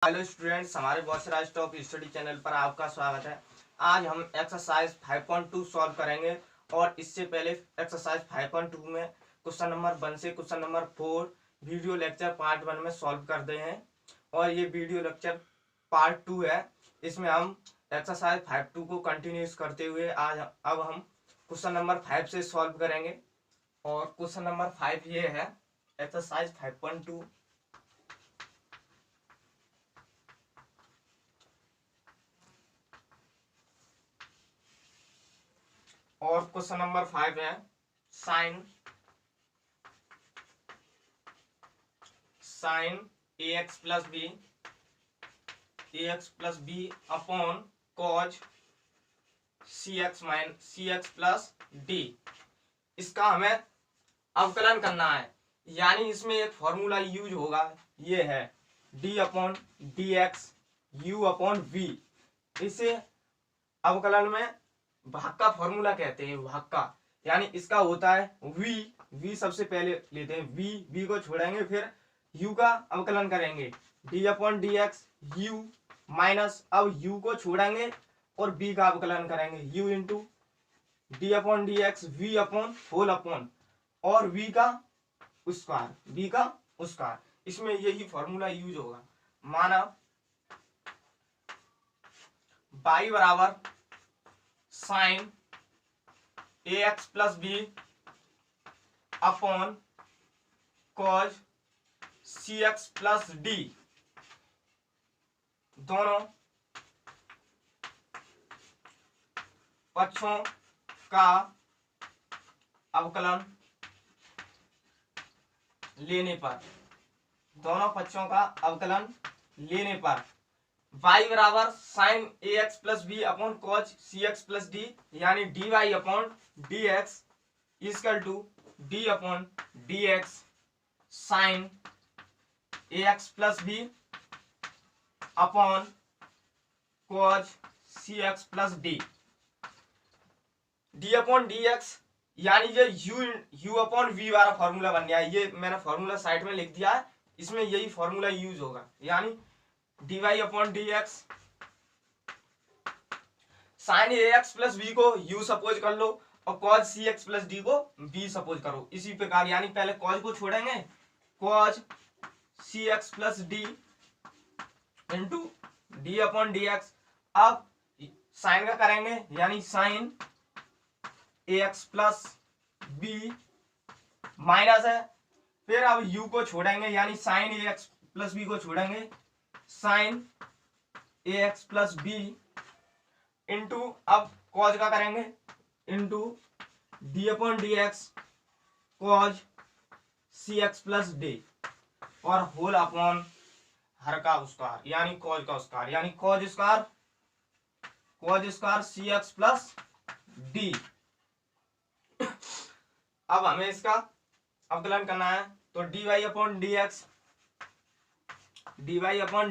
Hello students, हमारे बॉसराज top study channel पर आपका स्वागत है। आज हम एक्सरसाइज 5.2 सॉल्व करेंगे और इससे पहले एक्सरसाइज 5.2 में क्वेश्चन नंबर 1 से question number 4 video lecture part 1 में सॉल्व कर दे हैं और ये वीडियो लेक्चर पार्ट 2 है। इसमें हम एक्सरसाइज 5.2 को कंटिन्यूस करते हुए आज अब हम क्वेश्चन नंबर 5 से सॉल्व करेंगे और क्वेश्चन नंबर 5 ये है एक्सरसाइज 5.2। और क्वेश्चन नंबर 5 है sine ax plus B upon cos cx plus D. इसका हमें अवकलन करना है, यानी इसमें एक फॉर्मूला यूज होगा, ये है d upon D X U upon V. इसे अवकलन में भाग का फॉर्मूला कहते हैं, भाग का, यानी इसका होता है v सबसे पहले लेते हैं, v को छोड़ेंगे, फिर u का अवकलन करेंगे d upon D X you minus, अब u को छोड़ेंगे और b का अवकलन करेंगे u into D upon D X V upon whole upon और v का स्क्वायर। इसमें यही फॉर्मूला यूज होगा। माना y बराबर sine ax plus B upon cos cx plus D, दोनों पक्षों का अवकलन लेने पर y बराबर sine ax plus B upon cos cx plus D, यानी dy upon D X equal to D upon D X sine ax plus B upon cos cx plus D. D upon D x यानी ये u upon we वाला formula बन गया है। ये मैंने formula side में लिख दिया है, इसमें यही फॉर्मूला यूज होगा, यानी D Y upon D X sine ax plus B को u सपोज कर लो और कॉज cx प्लस डी को b सपोज करो। इसी प्रकार, यानी पहले कॉज को छोड़ेंगे, cos cx plus D into D upon D X. अब साइन का करेंगे, यानी sine ax plus B minus है, फिर अब u को छोड़ेंगे, यानी साइन ax प्लस बी को छोड़ेंगे, sine ax plus B into अब कॉज का करेंगे into D upon D X cos cx plus D और होल अपॉन हर का स्क्वायर, यानी कॉज का स्क्वायर, यानी cos square cx plus D. अब हमें इसका अवकलन करना है, तो dy upon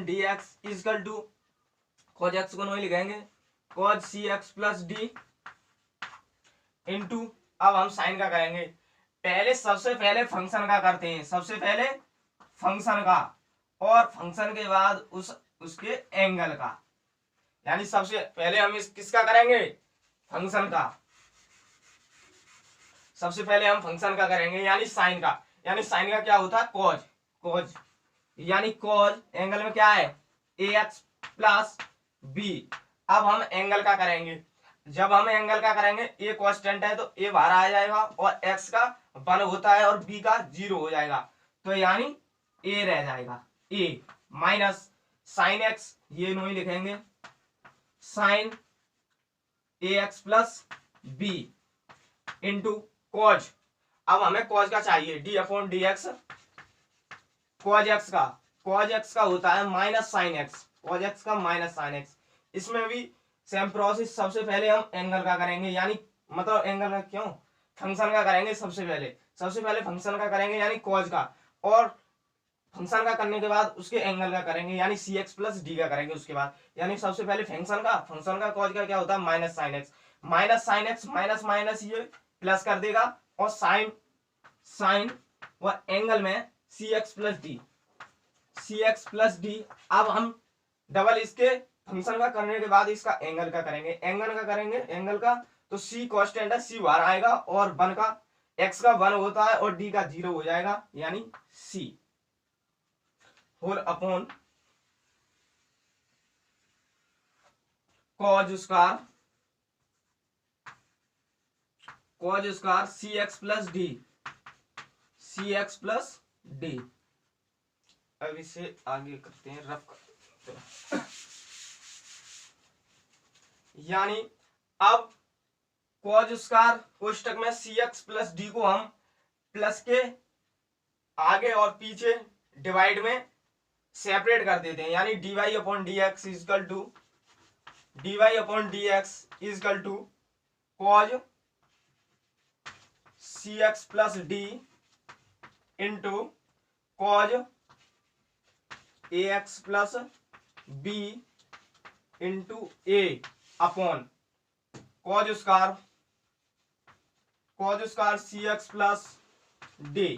D X equal to cos X को नहीं लिखेंगे, cos cx plus D into, अब हम साइन का करेंगे, सबसे पहले फंक्शन का करते हैं, सबसे पहले फंक्शन का और फंक्शन के बाद उसके एंगल का, यानी सबसे पहले हम किसका करेंगे, फंक्शन का। सबसे पहले हम फंक्शन का करेंगे, यानी साइन का क्या होता है, कॉज, यानी कॉज एंगल में क्या है, ax प्लस बी। अब हम एंगल का करेंगे, जब हम एंगल का करेंगे a कांस्टेंट है तो a बाहर आ जाएगा और x का 1 होता है और b का 0 हो जाएगा, तो यानी a रह जाएगा, a माइनस साइन x, ये नहीं लिखेंगे, sine ax plus B into cos. अब हमें कॉज का चाहिए, D upon D X cos X का होता है minus sine X, cos X का माइनस साइन एक्स। इसमें भी सेम प्रोसेस, सबसे पहले हम एंगल का करेंगे, यानी मतलब एंगल का क्यों, फंक्शन का करेंगे, सबसे पहले फंक्शन का करेंगे, यानी कॉज का, और फंक्शन का करने के बाद उसके एंगल का करेंगे, यानी cx प्लस डी का करेंगे उसके बाद। यानी सबसे पहले फंक्शन का कॉज का क्या होता है, माइनस साइन एक्स माइनस ये प्लस कर देगा और साइन और एंगल में cx plus D C x plus D. अब हम डबल इसके फंक्शन का करने के बाद इसका एंगल का करेंगे, एंगल का तो सी कांस्टेंट है, सी बाहर आएगा और वन का एक्स का 1 होता है और डी का 0 हो जाएगा, यानी सी whole upon cos square C x plus D. अब इसे आगे करते हैं, रफ करते हैं। यानी अब कॉज स्क्वायर कोष्टक में सी एक्स प्लस डी को हम प्लस के आगे और पीछे डिवाइड में सेपरेट कर देते हैं, यानी dy upon D x is equal to cos C x plus D into cos A x plus B into A upon cos square C x plus D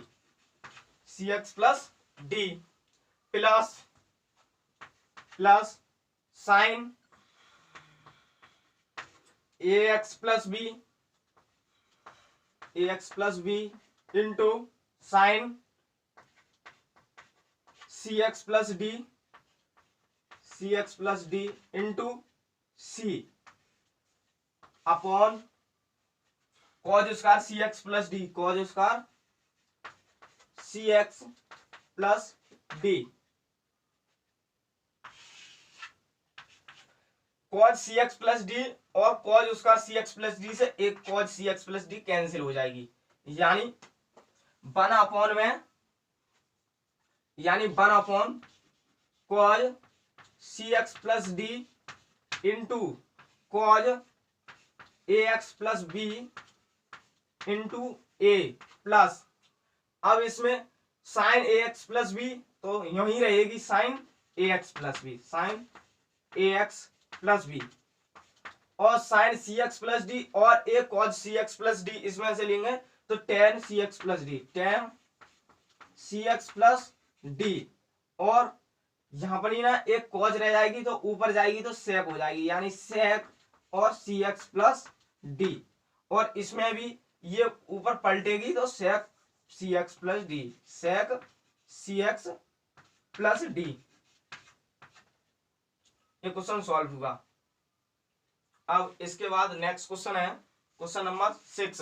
plus sine A x plus B into sine C x plus D into C upon cos square C x plus D, cos C x plus D और cos square C x plus D से एक cos सी x plus D cancel हो जाएगी, यानी 1 upon cos C x plus D into cos A x plus B into a plus, अब इसमें sine ए x plus b तो यही रहेगी साइन ए एक्स प्लस बी और साइन सी एक्स प्लस डी और एक कॉज सी एक्स प्लस डी इसमें से लेंगे तो tan c x plus D और यहां पर ही ना एक कॉज रह जाएगी तो ऊपर जाएगी तो सेक हो जाएगी, यानी सेक और सी एक्स प्लस डी और इसमें भी ये ऊपर पलटेगी तो sec c x plus D. ये क्वेश्चन सॉल्व हुआ। अब इसके बाद नेक्स्ट क्वेश्चन है क्वेश्चन नंबर 6।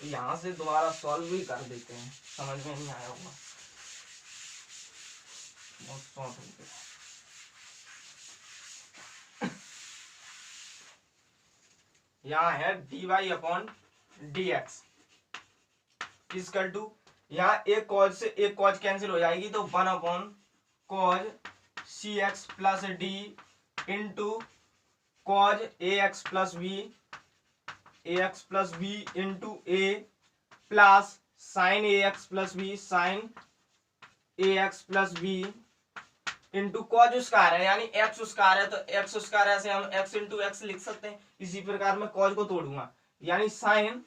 यहां से दोबारा सॉल्व भी कर देते हैं, समझ में नहीं आया होगा, बहुत शॉर्ट हो गया। यहाँ है dy upon D x is equal to, यहाँ एक कॉज से एक कॉज कैंसिल हो जाएगी तो 1 upon cos C x plus D into cos A x plus B into a plus sine A x plus B into cos square है, यानी x square है तो एक्स स्क्वायर ऐसे हम एक्स इंटू एक्स लिख सकते हैं। इसी प्रकार मैं कॉज को तोड़ूंगा, यानी साइन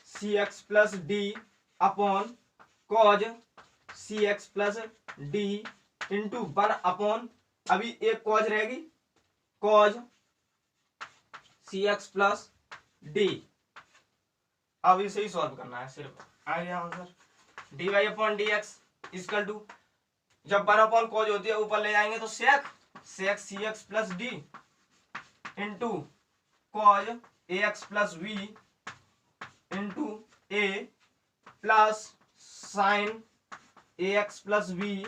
सी x plus d upon cos सी x plus D into 1 upon, अभी एक कॉज रहेगी कॉज सी एक्स प्लस डी। अब इसे ही सॉल्व करना है, सिर्फ आ गया answer. D Y upon D x is equal to, जब 1 अपॉन कॉज होती है ऊपर ले जाएंगे तो sec c x plus D into cos A x plus B into a plus sine A x plus b,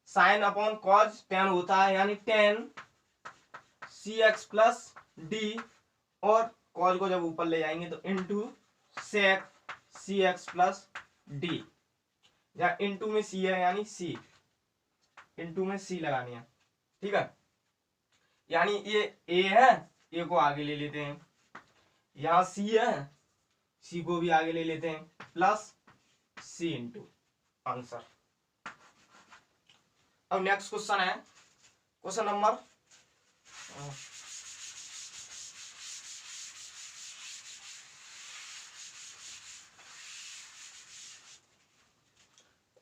sine upon cos 10 होता है, यानी 10 सी एक्स प्लस डी और कॉज को जब ऊपर ले जाएंगे तो into sec c x plus d, या इंटू में सी है यानी सी, इंटू में सी लगानी है, ठीक है। यानी ये ए है, ए को आगे ले लेते हैं, यहां सी है, सी को भी आगे ले लेते हैं, प्लस सी इंटू आंसर। अब नेक्स्ट क्वेश्चन है क्वेश्चन नंबर 7।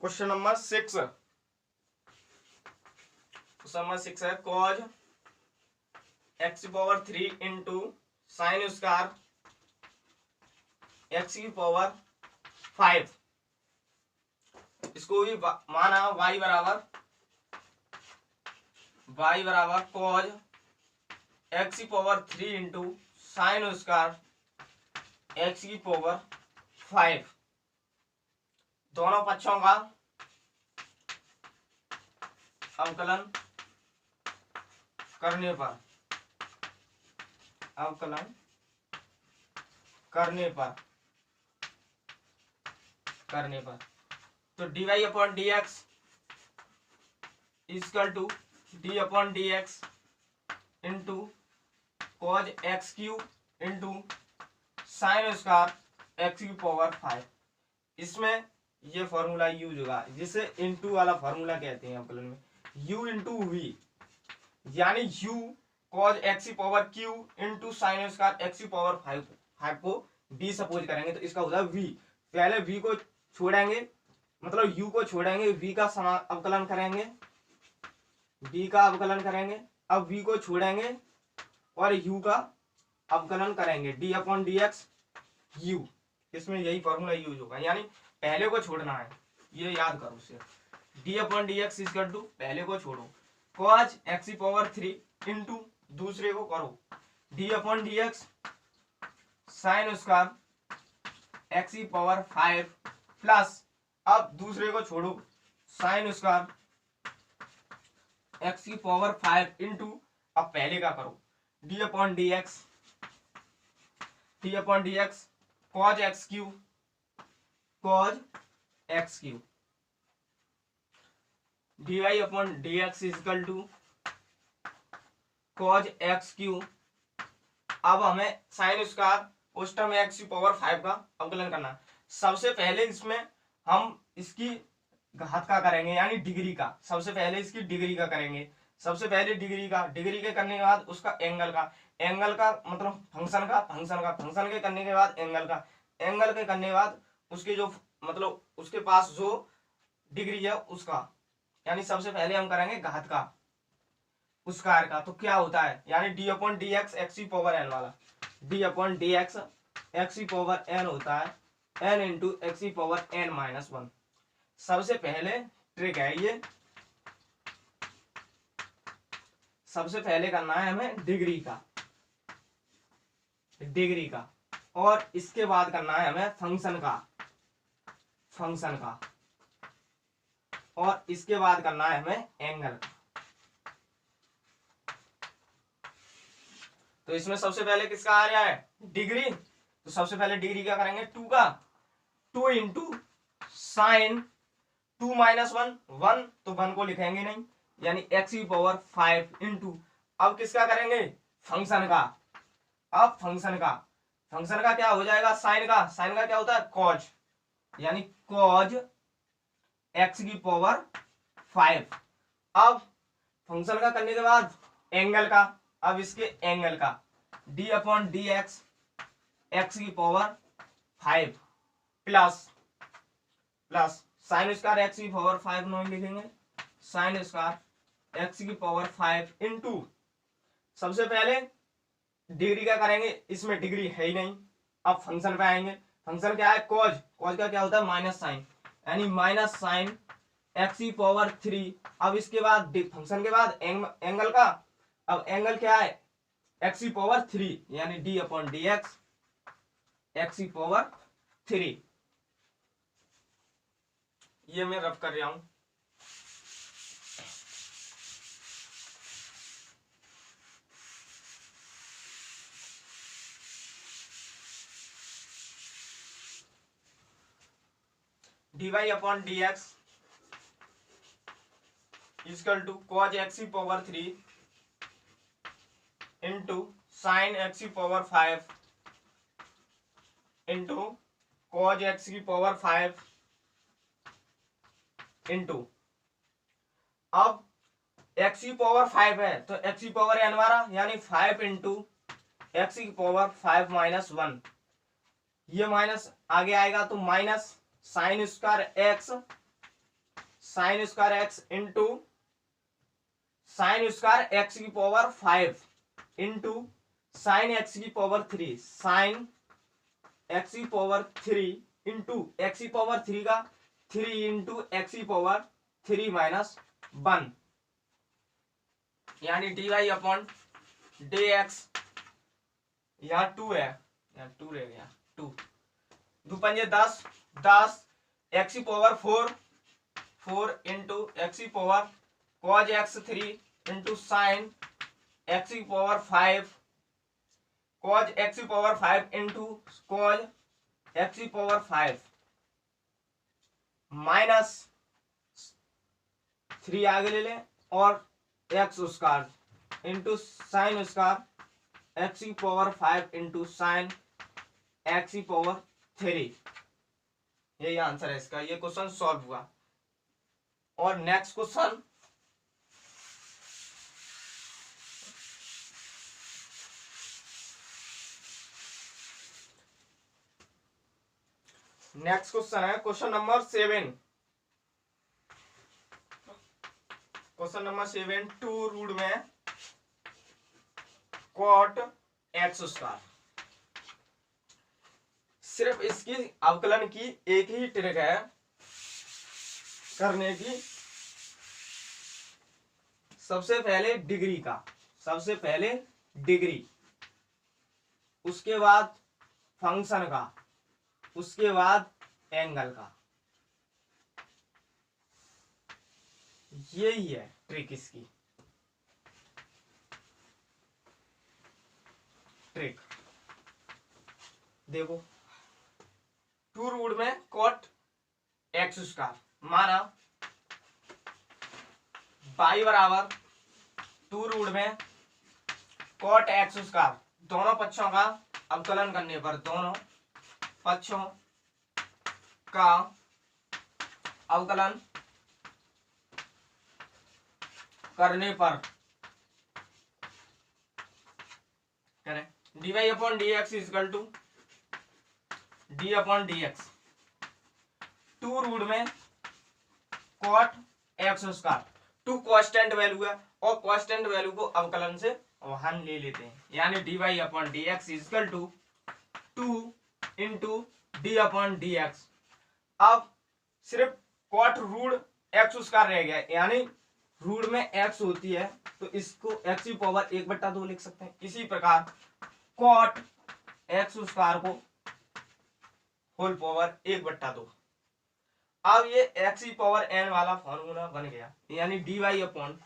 क्वेश्चन नंबर 6 है कॉज एक्स की power 3 into sine square x की पावर 5, इसको भी माना y बराबर कॉज एक्स की power 3 into sine square x की पावर 5, दोनों पक्षों का अवकलन करने पर तो dy upon D x is equal to D upon D X into cos X cube into sine square x की पावर 5। इसमें ये फॉर्मूला यूज होगा जिसे इंटू वाला फॉर्मूला कहते हैं अवकलन में, u इंटू वी, यानी u कॉज एक्स की power q into sine square x की पावर 5 को d सपोज करेंगे तो इसका होगा v। पहले v को छोड़ेंगे, मतलब u को छोड़ेंगे, v का अवकलन करेंगे, v का अवकलन करेंगे, अब v को छोड़ेंगे और u का अवकलन करेंगे, d upon D x u। इसमें यही फॉर्मूला यूज होगा, यानी पहले को छोड़ना है, ये याद करो सिर्फ। d upon D x is equal to पहले को छोड़ो कॉज एक्स की पावर 3 इंटू दूसरे को करो d upon D X sine square x की पावर 5 प्लस, अब दूसरे को छोड़ो साइन स्क्वायर एक्स की पावर 5 इंटू, अब पहले का करो d upon D X cos X cube dy upon D x is equal to cos X cube. अब हमें साइन स्क्वायर उस टाइम एक्स की पावर 5 का अवकलन करना है। सबसे पहले इसमें हम इसकी घात का करेंगे, यानी डिग्री का, सबसे पहले इसकी डिग्री का करेंगे, सबसे पहले डिग्री के करने के बाद उसका एंगल का मतलब फंक्शन के करने के बाद एंगल के करने के बाद उसके जो मतलब उसके पास जो डिग्री है उसका, यानी सबसे पहले हम करेंगे घात का उस कार्य का। तो क्या होता है, यानी D upon D x x की पावर एन वाला, D upon D x x की पावर एन होता है एन इंटू एक्स की पावर एन माइनस 1। सबसे पहले ट्रिक है ये, सबसे पहले करना है हमें डिग्री का और इसके बाद करना है हमें फंक्शन का और इसके बाद करना है हमें एंगल का। तो इसमें सबसे पहले किसका आ रहा है, डिग्री, तो सबसे पहले डिग्री क्या करेंगे 2 का, 2 इंटू साइन 2 माइनस 1 तो 1 को लिखेंगे नहीं, यानी एक्स की पावर 5 इंटू, अब किसका करेंगे फंक्शन का। अब फंक्शन का क्या हो जाएगा, साइन का क्या होता है कॉज, यानी कॉज एक्स की पावर 5। अब फंक्शन का करने के बाद एंगल का, अब इसके एंगल का d upon D x x की power 5 plus sine square x की पावर 5 नहीं लिखेंगे, साइन स्क्वायर एक्स की पावर 5 इंटू, सबसे पहले डिग्री का करेंगे, इसमें डिग्री है ही नहीं। अब फंक्शन पे आएंगे, फंक्शन क्या है कॉज का क्या होता है माइनस साइन, यानी माइनस साइन एक्स की पावर 3। अब इसके बाद फंक्शन के बाद एंगल का, अब एंगल क्या है एक्स की पावर 3, यानी D upon D x x की पावर 3। ये मैं रफ कर रहा हूं, dy upon D x is equal to cos X की पावर 3 इंटू साइन एक्स की पावर 5 इंटू कॉज एक्स की पावर 5 इंटू, अब एक्स की पावर 5 है तो एक्स की पावर एन वाला, यानी 5 इंटू एक्स की पावर 5 माइनस 1, ये माइनस आगे आएगा तो minus sine square X sine square X into sine square x की पावर 5 इंटू साइन एक्स की पावर 3, साइन एक्स की पावर 3 इंटू एक्स की पावर 3 का 3 इंटू एक्स की पावर 3 माइनस 1, यानी D Y upon D X. यहाँ 2 है, यहाँ 2 रह गया, 2 2 पंजे 10, 10 एक्स की पावर 4 इंटू एक्स की power cos x 3 into sine X की पावर 5 कॉज एक्स की पावर 5 इंटू कॉज एक्स की पावर 5 माइनस 3 आगे ले लें और x square into sine square x की पावर 5 इंटू साइन एक्स की पावर 3। यही आंसर है इसका। ये क्वेश्चन सॉल्व हुआ। और नेक्स्ट क्वेश्चन है question number 7। Question number 7 two root में कॉट एक्स स्क्वायर। सिर्फ इसकी अवकलन की एक ही ट्रिक है करने की। सबसे पहले डिग्री, उसके बाद फंक्शन का, उसके बाद एंगल का। यही है ट्रिक इसकी। ट्रिक देखो, टू रूट में कॉट एक्स स्क्वायर माना बाई बराबर टू रूट में कॉट एक्स स्क्वायर। दोनों पक्षों का अवकलन करने पर, दोनों पक्षों का अवकलन करने पर करें d Y upon D x is equal to D upon D x. Two root में cot x square, two constant value है और कांस्टेंट वैल्यू को अवकलन से वहां ले लेते हैं, यानी D Y upon D x is equal to 2 into D upon D X. अब सिर्फ कॉट रूट एक्स स्क्वायर रह गया, यानी रूट में एक्स होती है तो इसको एक्स की पावर 1/2 लिख सकते हैं। इसी प्रकार कॉट एक्स स्क्वायर को होल पावर 1/2। अब ये एक्स की पावर एन वाला फॉर्मूला बन गया, यानी D Y upon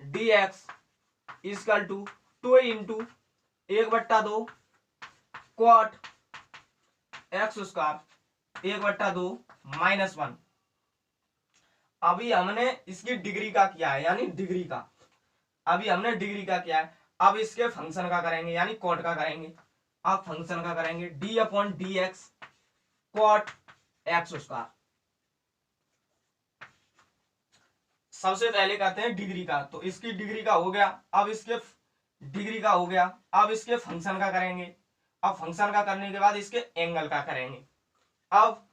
D x is equal to 2 into 1/2 cot x square 1/2 minus 1। अभी हमने इसकी डिग्री का किया है, यानी डिग्री का अभी हमने डिग्री का किया है। अब इसके फंक्शन का करेंगे, यानी कॉट का करेंगे। अब फंक्शन का करेंगे D upon D X cot x square. सबसे पहले करते हैं डिग्री का, तो इसकी डिग्री का हो गया। अब इसके डिग्री का हो गया, अब इसके फंक्शन का करेंगे। अब फंक्शन का करने के बाद इसके एंगल का करेंगे। अब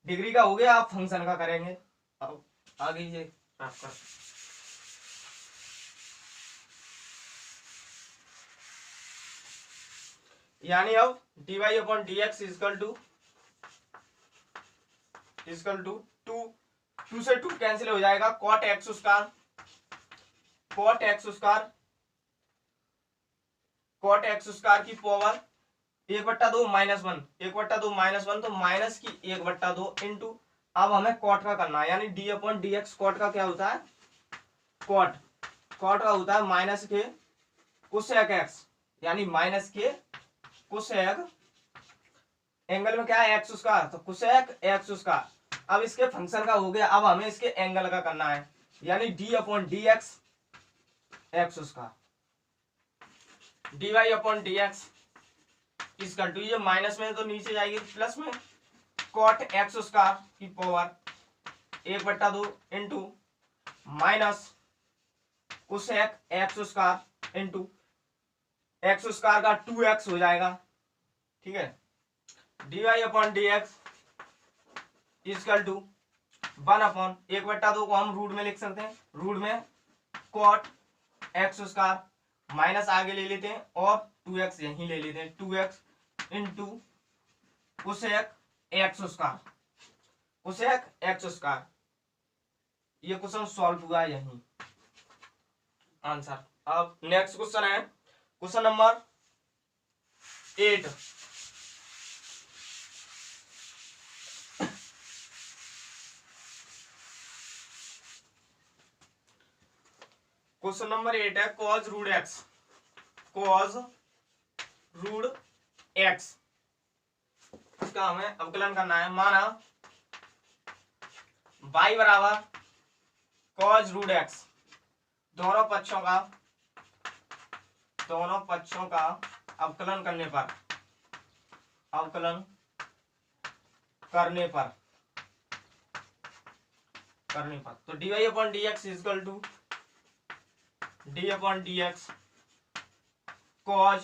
डिग्री का हो गया, अब फंक्शन का करेंगे। अब आगे ये प्राप्त कर, यानी अब D Y upon D x is equal to 2 से 2 कैंसिल हो जाएगा। कॉट एक्स स्क्वायर की पावर 1/2 माइनस 1, 1/2 माइनस 1 तो माइनस की 1/2 इंटू। अब हमें कॉट का करना है, यानी D upon D X. Cot का क्या होता है? कॉट का होता है माइनस के कोसेक एक्स, यानी माइनस के कोसेक, एंगल में क्या है एक्स स्क्वायर, तो कोसेक एक्स स्क्वायर। अब इसके फंक्शन का हो गया, अब हमें इसके एंगल का करना है, यानी D upon D x X square. D Y upon D X इसका टू, ये माइनस में तो नीचे जाएगी प्लस में कॉट एक्स स्क्वायर की power 1/2 into minus cosec X square into X square का 2x हो जाएगा। ठीक है, D Y upon D x is equal to 1/1/2 को हम रूट में लिख सकते हैं, रूट में कॉट एक्स स्क्वायर माइनस आगे ले लेते हैं और 2x यहीं ले लेते हैं, 2x into cosec X square, cosec X square. ये क्वेश्चन सॉल्व हुआ यहीं आंसर। अब नेक्स्ट क्वेश्चन है क्वेश्चन नंबर 8। क्वेश्चन नंबर 8 है cos root X, cos root X, इसका हमें अवकलन करना है। माना y बराबर cos रूट एक्स, दोनों पक्षों का अवकलन करने पर, तो dy upon dx is equal to d upon dx cos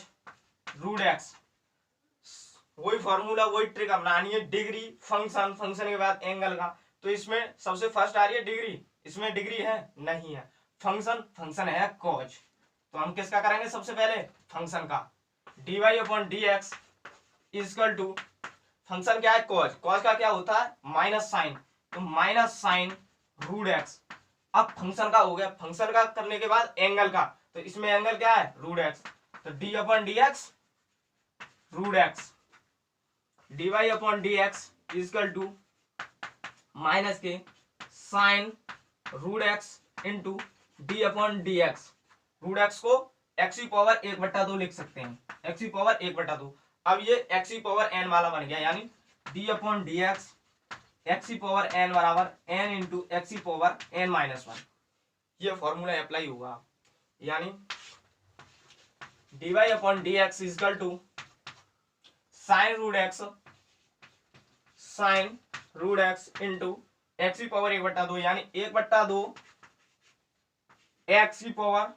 root X. वही फॉर्मूला, वही ट्रिक अपनानी है, डिग्री फंक्शन, फंक्शन के बाद एंगल का। तो इसमें सबसे फर्स्ट आ रही है डिग्री, इसमें डिग्री है नहीं है, फंक्शन है cos। तो हम किसका करेंगे सबसे पहले, फंक्शन का। dy upon dx is equal to, function क्या है cos का क्या होता है माइनस साइन, तो माइनस साइन रूट एक्स। अब फंक्शन का हो गया, फंक्शन का करने के बाद एंगल का, तो इसमें एंगल क्या है रूट एक्स, तो d upon dx root x, dy upon dx is equal to minus के sine root x into D upon D x. Root x को एक्स की पावर 1/2 लिख सकते हैं, एक्स की पावर 1/2। अब ये एक्स की पावर n वाला बन गया, यानी D upon D x x की पावर n बराबर n इंटू एक्स की पावर n-1। ये फॉर्मूला अप्लाई हुआ, यानी D Y upon D x is equal to sine root x into X की पावर 1/2, यानी 1/2 एक्स की पावर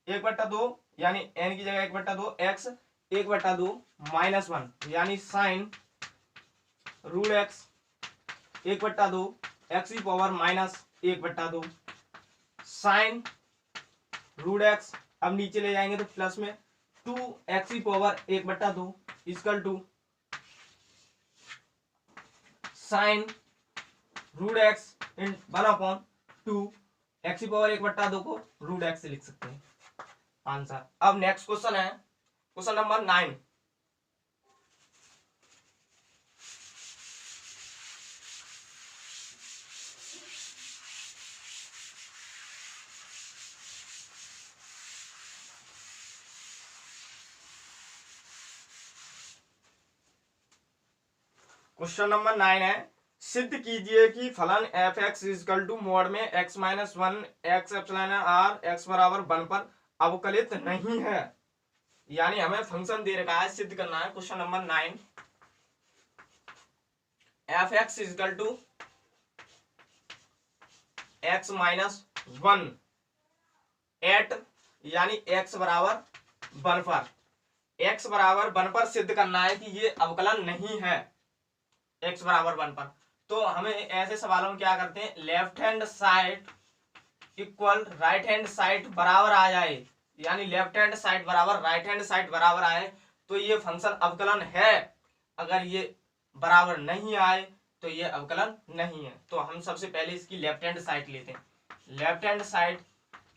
1/2, यानी n की जगह 1/2 एक्स 1/2 -1, यानी साइन रूट एक्स 1/2 एक्स की पावर -1/2 साइन रूट एक्स। अब नीचे ले जाएंगे तो प्लस में 2 एक्स की power 1/2 equal to sine root X इन 1/2 एक्स की पावर 1/2 को रूट एक्स से लिख सकते हैं आंसर। अब नेक्स्ट क्वेश्चन है क्वेश्चन नंबर 9। क्वेश्चन नंबर 9 है, सिद्ध कीजिए कि फलन F x is equal to mod में x - 1 X epsilon R X बराबर 1 पर अवकलित नहीं है। यानी हमें फंक्शन दे रखा है, सिद्ध करना है। Question number 9, F x is equal to x - 1 at, यानी x बराबर 1 पर, x बराबर 1 पर सिद्ध करना है कि ये अवकलन नहीं है x बराबर 1 पर। तो हमें ऐसे सवालों में क्या करते हैं, left hand side equal right hand side बराबर आ जाए, यानी लेफ्ट हैंड साइड बराबर राइट हैंड साइड बराबर आए तो ये फंक्शन अवकलन है। अगर ये बराबर नहीं आए तो ये अवकलन नहीं है। तो हम सबसे पहले इसकी लेफ्ट हैंड साइड लेते हैं। Left hand side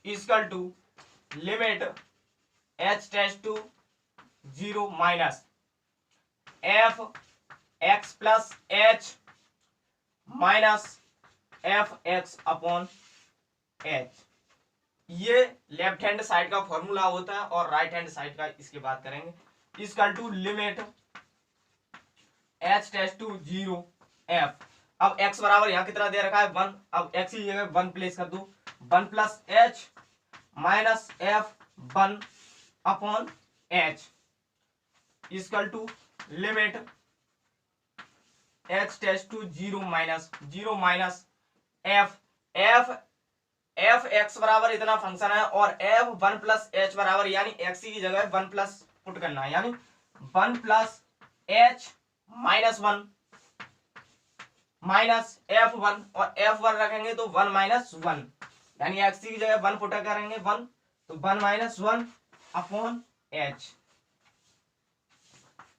equal to limit h tends to 0 minus f x plus h minus F x upon H. ये लेफ्ट हैंड साइड का फॉर्मूला होता है और राइट हैंड साइड का इसके बाद करेंगे। Equal to limit h tends to 0 f। अब x बराबर यहाँ कितना दे रखा है 1, अब x की जगह 1 प्लेस कर दो, 1 plus h minus F 1 upon h equal to limit h tends to 0 minus F x बराबर इतना फंक्शन है और f 1 प्लस h बराबर, यानी x की जगह 1 प्लस पुट करना है, यानी 1 plus h minus 1 minus F1 और F1 रखेंगे तो 1 माइनस 1, यानी x की जगह 1 पुट करेंगे 1, तो 1 minus 1 upon h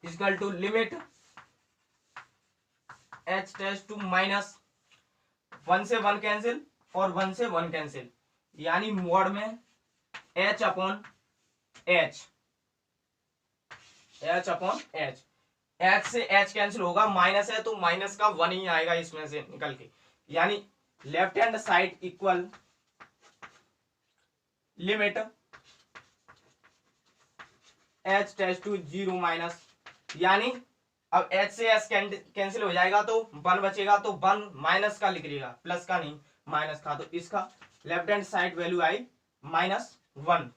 equal to limit h tends to minus 1 से 1 कैंसिल और 1 से 1 कैंसिल, यानी मोड में h upon h, h upon h, h से h कैंसिल होगा, माइनस है तो माइनस का 1 ही आएगा इसमें से निकल के, यानी left hand side equal limit h tends to 0 minus, यानी अब h से s कैंसिल हो जाएगा तो 1 बचेगा, तो 1 माइनस का लिख लिएगा, प्लस का नहीं माइनस का, तो इसका लेफ्ट हैंड साइड वैल्यू आई -1।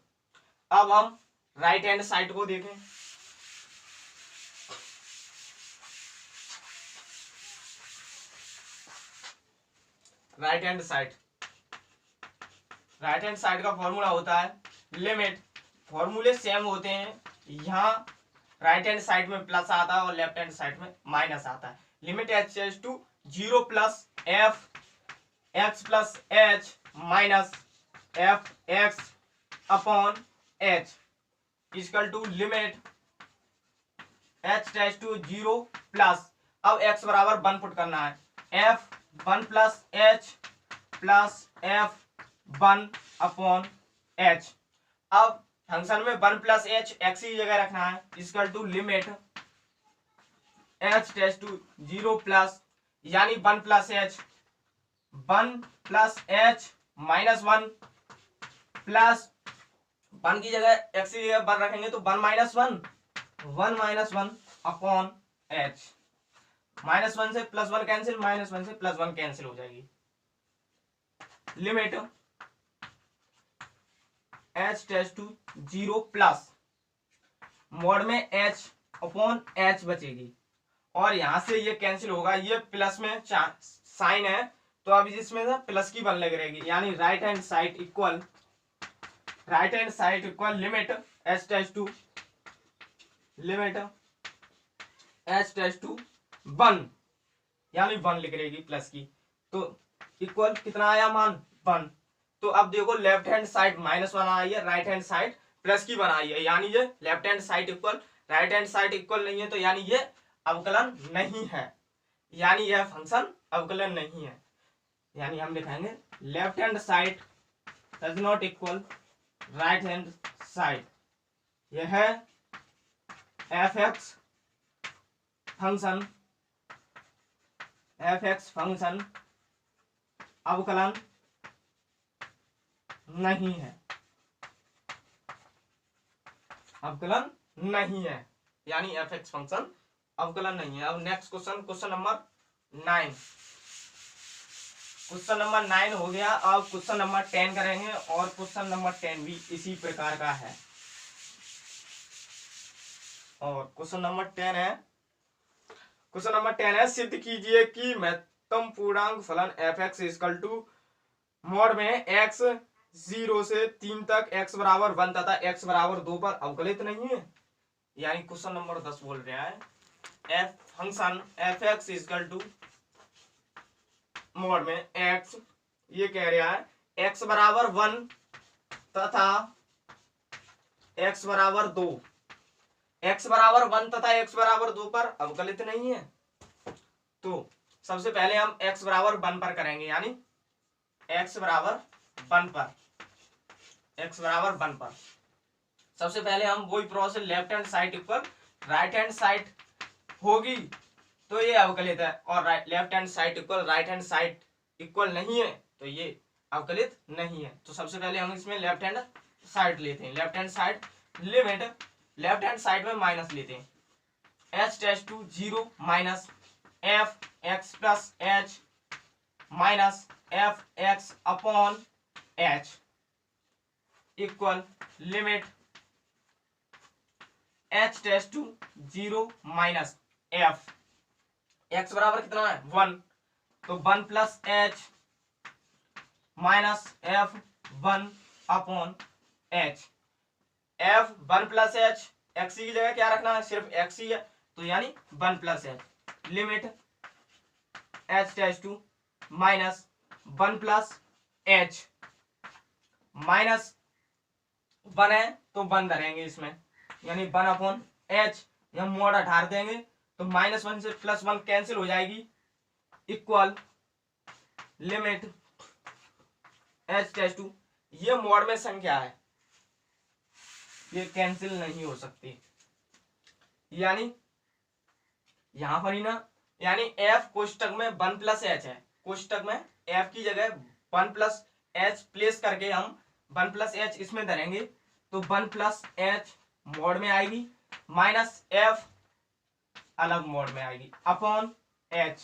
अब हम राइट हैंड साइड को देखें। राइट हैंड साइड का फॉर्मूला होता है लिमिट, फॉर्मूले सेम होते हैं, यहाँ राइट हैंड साइड में प्लस आता है और लेफ्ट हैंड साइड में माइनस आता है। Limit h tends to 0 plus f x plus h minus f x upon h equal to limit h tends to 0 plus, अब x बराबर 1 पुट करना है, f 1 plus h plus f 1 upon h। अब function में 1 plus H x की जगह रखना है, equal to limit h tends to 0 plus, यानी 1 plus H 1 plus H minus 1 plus 1 की जगह x की जगह 1 रखेंगे तो 1 माइनस 1 अपॉन h, -1 से +1 कैंसिल, -1 से +1 कैंसिल हो जाएगी। Limit h tends to 0 plus, mod में h अपॉन h बचेगी और यहां से ये कैंसिल होगा, ये प्लस में साइन है तो अब इसमें ना प्लस की 1 लग रहेगी, यानी right hand side equal limit h tends to 1, यानी 1 लिख रहेगी प्लस की, तो इक्वल कितना आया मान 1। तो अब देखो लेफ्ट हैंड साइड -1 आई है, राइट हैंड साइड प्लस की 1 आई है, यानी ये left hand side equal right hand side equal नहीं है, तो यानी ये अवकलन नहीं है, यानी यह फंक्शन अवकलन नहीं है, यानी हम लिखेंगे left hand side does not equal right hand side, यह है fx फंक्शन अवकलन नहीं है, यानी fx फंक्शन अवकलन नहीं है। अब नेक्स्ट क्वेश्चन नंबर 9 हो गया। अब क्वेश्चन नंबर 10 करेंगे और क्वेश्चन नंबर 10 भी इसी प्रकार का है, और क्वेश्चन नंबर 10 है सिद्ध कीजिए कि महत्तम पूर्णांक फलन fx इक्वल टू मोड में x 0 से 3 तक x बराबर 1 तथा x बराबर 2 पर अवकलित नहीं है, यानी क्वेश्चन नंबर 10 बोल रहा है function fx equal to mod में x, ये कह रहा है x बराबर 1 तथा x बराबर 2, x बराबर 1 तथा x बराबर 2 पर अवकलित नहीं है। तो सबसे पहले हम x बराबर 1 पर करेंगे, यानी x बराबर 1 पर सबसे पहले हम वही process, left hand side equal right hand side होगी तो ये अवकलित है, और left hand side equal right hand side equal नहीं है तो ये अवकलित नहीं है। तो सबसे पहले हम इसमें लेफ्ट हैंड साइड लेते हैं, left hand side limit left hand side में माइनस लेते हैं, h tends to 0 minus f x plus h minus f x upon h equal limit h tends to 0 minus f, x बराबर कितना है 1, तो 1 plus h minus f 1 upon h, f 1 plus h x की जगह क्या रखना है, सिर्फ x ही है, तो यानी 1 plus h limit H tends to minus 1 plus H, minus 1 है तो 1 धरेंगे इसमें, यानी 1 अपॉन एच, हम मोड हटा देंगे तो -1 से +1 कैंसिल हो जाएगी, equal limit H tends to, ये मोड में संख्या है, ये कैंसिल नहीं हो सकती, यानी यहां पर ही ना, यानी एफ कोष्टक में 1 प्लस एच है, कोष्टक में एफ की जगह 1 प्लस एच प्लेस करके हम 1 प्लस एच इसमें धरेंगे तो 1 प्लस एच मोड में आएगी, माइनस एफ अलग मोड में आएगी, अपॉन एच।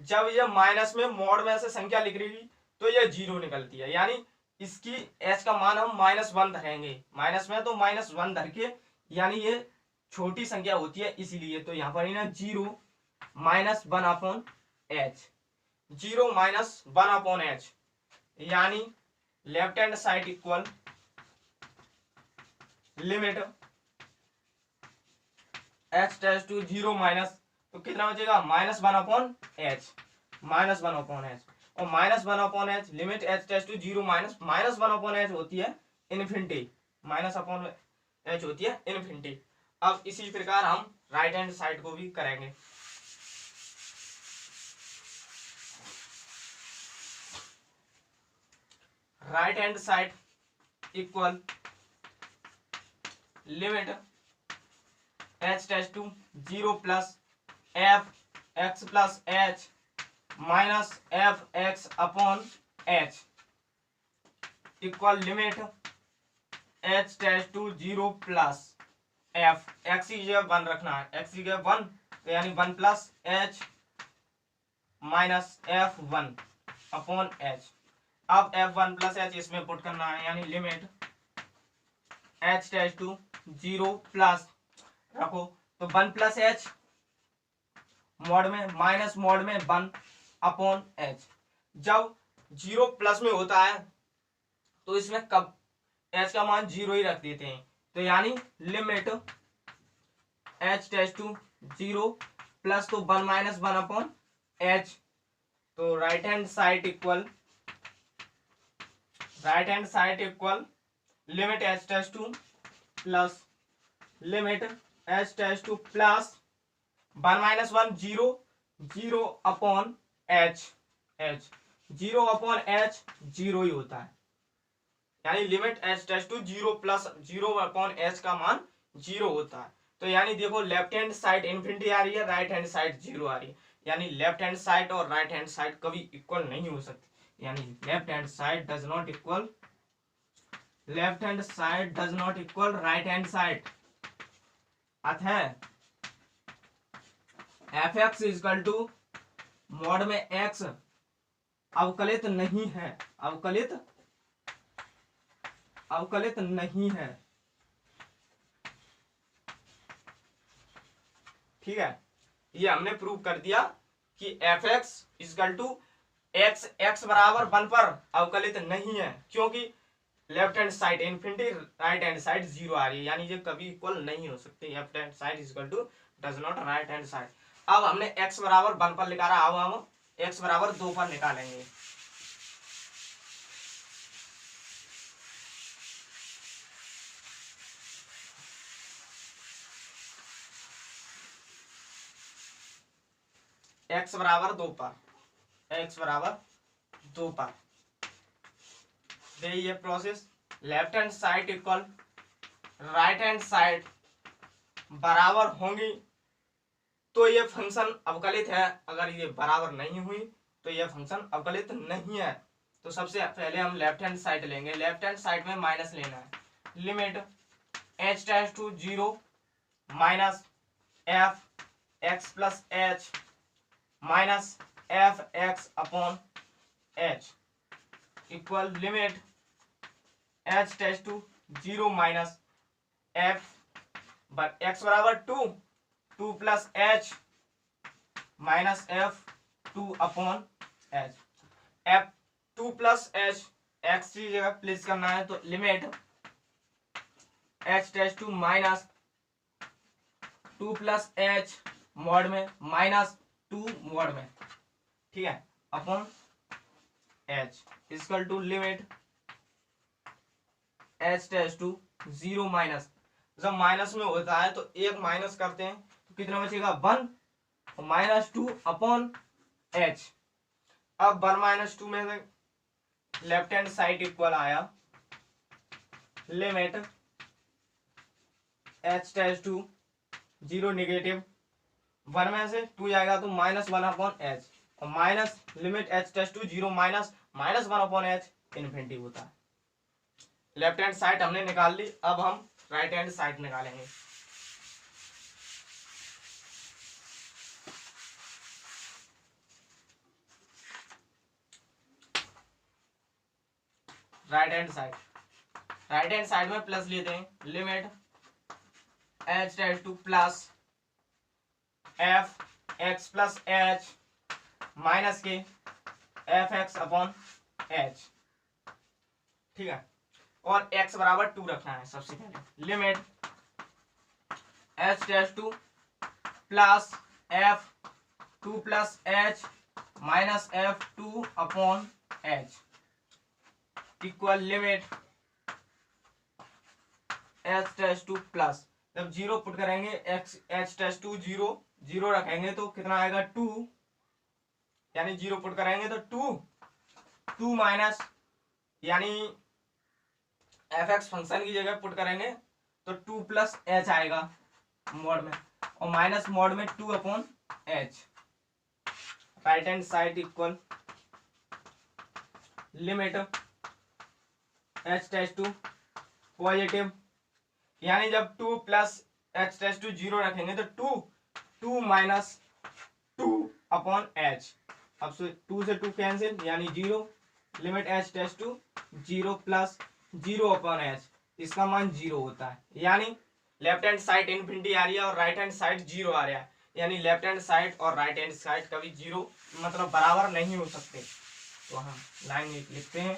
जब ये माइनस में मोड में से संख्या लिख रही तो ये 0 निकलती है, यानी इसकी एच का मान हम -1 धरेंगे, माइनस में तो -1 धर के, यानी ये छोटी संख्या होती है इसीलिए, तो यहाँ पर ही ना 0 -1 अपॉन एच, 0 -1 अपॉन एच, यानी left hand side equal limit H tends to 0 minus, तो कितना बचेगा -1 अपॉन एच, -1 अपॉन एच, और -1 upon H limit H tends to 0 -1 upon H होती है इन्फिनिटी, माइनस अपॉन एच होती है इन्फिनिटी। अब इसी प्रकार हम राइट हैंड साइड को भी करेंगे। Right hand side equal limit H tends to 0 plus f x plus H minus F x upon h equal limit H tends to 0 plus f, x की जगह 1 रखना है, एक्स की जगह 1, तो यानी 1 plus H minus F 1 upon h. अब f1 plus h इसमें पुट करना है, यानी limit H tends to 0 plus रखो तो 1 प्लस एच मोड में माइनस मोड में 1 अपॉन एच। जब 0 प्लस में होता है तो इसमें कब एच का मान 0 ही रख देते हैं, तो यानी limit H tends to 0 plus तो 1 - 1 अपॉन एच, तो right hand side equal limit H tends to plus limit H tends to plus 1 - 1 0 0 upon H, 0 upon H 0 ही होता है, यानी limit H tends to 0 plus 0 upon h का मान 0 होता है। तो यानी देखो लेफ्ट हैंड साइड इन्फिनिटी आ रही है, राइट हैंड साइड 0 आ रही है, यानी लेफ्ट हैंड साइड और राइट हैंड साइड कभी इक्वल नहीं हो सकती, यानी left hand side does not equal right hand side, अतः f x is equal to mod में एक्स अवकलित नहीं है, अवकलित नहीं है, ठीक है। ये हमने प्रूव कर दिया कि f x is equal to x बराबर 1 पर अवकलित नहीं है, क्योंकि left hand side infinity, right hand side 0 आ रही है, यानी ये कभी इक्वल नहीं हो सकते, left hand side equal to does not right hand side. अब हमने x बराबर 1 पर निकाला, अब हम x बराबर 2 पर निकालेंगे। x बराबर 2 पर, ये process left hand side equal right hand side बराबर होंगी तो ये फंक्शन अवकलित है, अगर ये बराबर नहीं हुई तो ये फंक्शन अवकलित नहीं है। तो सबसे पहले हम लेफ्ट हैंड साइड लेंगे, लेफ्ट हैंड साइड में माइनस लेना है, limit H tends to 0 minus F x plus H minus F x upon h equal limit H tends to 0 minus F x बराबर 2 plus H minus f 2 upon h, f 2 plus H x की जगह place करना है, तो limit H tends to minus 2 plus h mod में minus 2 mod में ठीक है, upon h equal to limit H tends to 0 minus, जब माइनस में होता है तो एक माइनस करते हैं तो कितना बचेगा 1 और माइनस 2 अपॉन एच। अब 1 माइनस 2 में से लेफ्ट हैंड साइड इक्वल आया limit H tends to 0 negative, 1 में से 2 जाएगा तो -1 अपॉन एच, और minus limit H tends to 0 minus -1 upon h infinity होता है। लेफ्ट हैंड साइड हमने निकाल ली, अब हम राइट हैंड साइड निकालेंगे। राइट हैंड साइड में प्लस लेते हैं, limit H tends to plus f x plus H minus के एफ एक्स अपॉन एच, ठीक है, और x बराबर 2 रखना है सबसे पहले। Limit H tends to plus f 2 plus H minus f 2 upon h equal limit H tends to plus, जब 0 पुट करेंगे एक्स एच टेस्ट टू 0 रखेंगे तो कितना आएगा 2, यानी 0 पुट करेंगे तो 2 माइनस, यानी एफ एक्स फंक्शन की जगह पुट करेंगे तो 2 प्लस एच आएगा मॉड में, और माइनस मॉड में 2 upon h. Right hand side equal limit H tends to positive, यानी जब 2 प्लस एच टेस्ट टू 0 रखेंगे तो 2 माइनस 2 अपॉन एच, अब 2 से 2 कैंसिल यानी 0, limit H tends to 0 plus 0 upon h, इसका मान 0 होता है, यानी लेफ्ट हैंड साइड इन्फिनिटी आ रही है और राइट हैंड साइड 0 आ रहा है, यानी लेफ्ट हैंड साइड और राइट हैंड साइड कभी 0 मतलब बराबर नहीं हो सकते, तो हम लाइन लिखते हैं,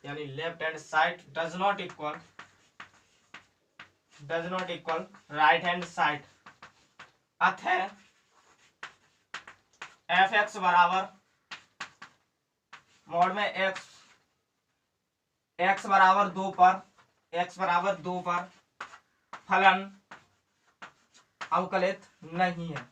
यानी left hand side does not equal right hand side, अतः एफ एक्स बराबर मॉड में x बराबर 2 पर फलन अवकलित नहीं है,